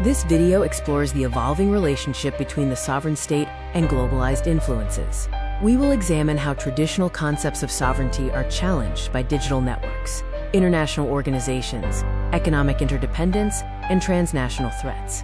This video explores the evolving relationship between the sovereign state and globalized influences. We will examine how traditional concepts of sovereignty are challenged by digital networks, international organizations, economic interdependence, and transnational threats.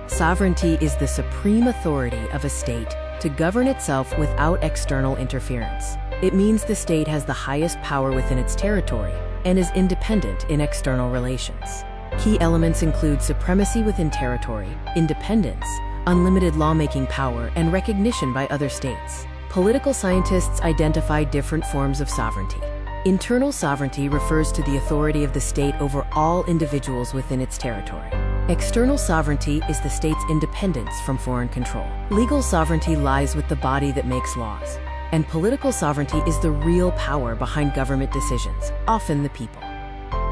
Sovereignty is the supreme authority of a state to govern itself without external interference. It means the state has the highest power within its territory and is independent in external relations. Key elements include supremacy within territory, independence, unlimited lawmaking power, and recognition by other states. Political scientists identify different forms of sovereignty. Internal sovereignty refers to the authority of the state over all individuals within its territory. External sovereignty is the state's independence from foreign control. Legal sovereignty lies with the body that makes laws, and political sovereignty is the real power behind government decisions, often the people.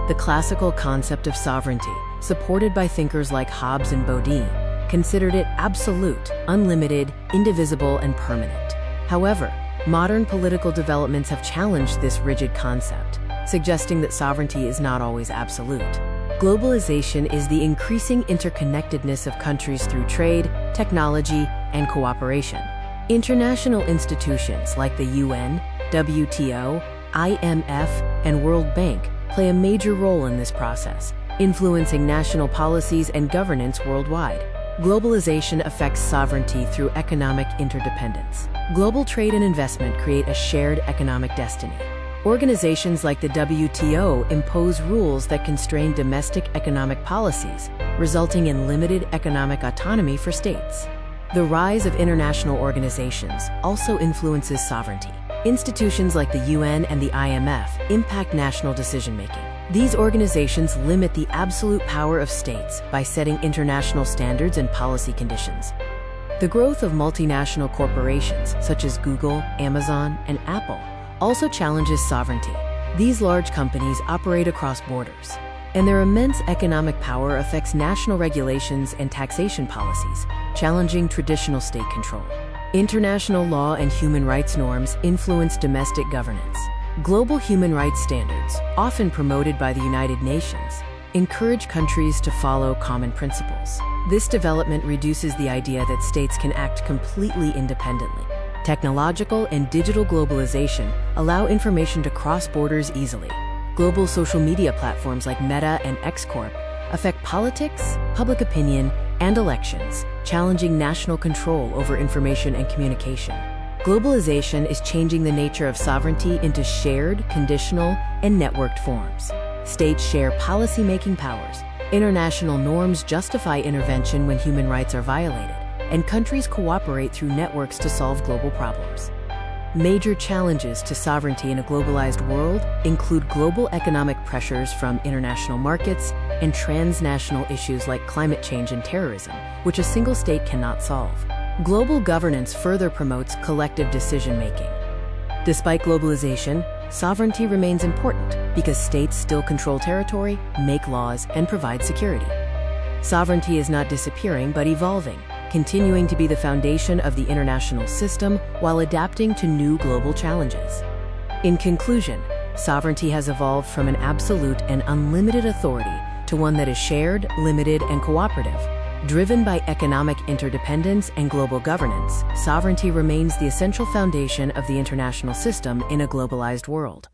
The classical concept of sovereignty, supported by thinkers like Hobbes and Bodine, considered it absolute, unlimited, indivisible, and permanent. However, modern political developments have challenged this rigid concept, suggesting that sovereignty is not always absolute. Globalization is the increasing interconnectedness of countries through trade, technology, and cooperation. International institutions like the UN, WTO, IMF, and World Bank play a major role in this process, influencing national policies and governance worldwide. Globalization affects sovereignty through economic interdependence. Global trade and investment create a shared economic destiny. Organizations like the WTO impose rules that constrain domestic economic policies, resulting in limited economic autonomy for states. The rise of international organizations also influences sovereignty. Institutions like the UN and the IMF impact national decision-making. These organizations limit the absolute power of states by setting international standards and policy conditions. The growth of multinational corporations such as Google, Amazon, and Apple also challenges sovereignty. These large companies operate across borders, and their immense economic power affects national regulations and taxation policies, challenging traditional state control. International law and human rights norms influence domestic governance. Global human rights standards, often promoted by the United Nations, encourage countries to follow common principles. This development reduces the idea that states can act completely independently. Technological and digital globalization allow information to cross borders easily. Global social media platforms like Meta and X Corp affect politics, public opinion, and elections, challenging national control over information and communication. Globalization is changing the nature of sovereignty into shared, conditional, and networked forms. States share policy-making powers. International norms justify intervention when human rights are violated, and countries cooperate through networks to solve global problems. Major challenges to sovereignty in a globalized world include global economic pressures from international markets and transnational issues like climate change and terrorism, which a single state cannot solve. Global governance further promotes collective decision-making. Despite globalization, sovereignty remains important because states still control territory, make laws, and provide security. Sovereignty is not disappearing but evolving, continuing to be the foundation of the international system while adapting to new global challenges. In conclusion, sovereignty has evolved from an absolute and unlimited authority to one that is shared, limited, and cooperative. Driven by economic interdependence and global governance, sovereignty remains the essential foundation of the international system in a globalized world.